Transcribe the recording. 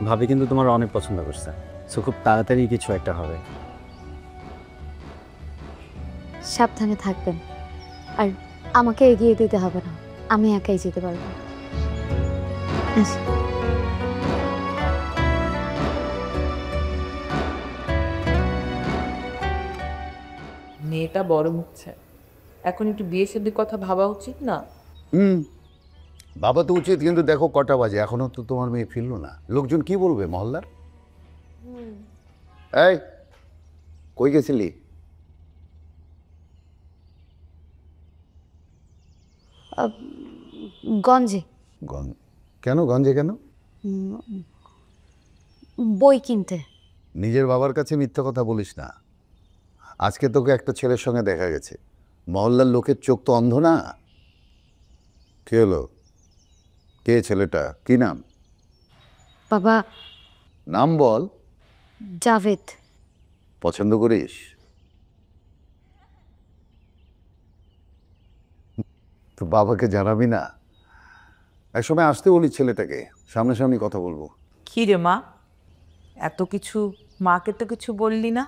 ভাবি কিন্তু তোমার অনেক পছন্দ করছে, সো খুব তাড়াতাড়ি কিছু একটা হবে। সাবধানে থাকবেন, আর আমাকে এগিয়ে দিতে হবে না, আমি একাই যেতে পারবো। আসি। মেয়েটা বড় হচ্ছে, এখন একটু বিয়ে শাদীর কথা ভাবা উচিত না? হুম, বাবা তো উচিত, কিন্তু দেখো কটা বাজে, এখনো তো তোমার মেয়ে ফিরলো না। লোকজন কি বলবে মহল্লার? এই, কই গেছিলি? গঞ্জে। গঞ্জ? কেন গঞ্জে কেন? বই কিনতে। নিজের বাবার কাছে মিথ্যা কথা বলিস না। আজকে তোকে একটা ছেলের সঙ্গে দেখা গেছে। মহল্লার লোকের চোখ তো অন্ধ না। কে হলো? কে ছেলেটা? কি নাম? বাবা, নাম বল। জাভেদ। পছন্দ করিস? তো বাবাকে জানাবি না? একসময় আসতে বলি ছেলেটাকে, সামনাসামনি কথা বলবো। কি রে মা, এত কিছু, মাকে তো কিছু বললি না?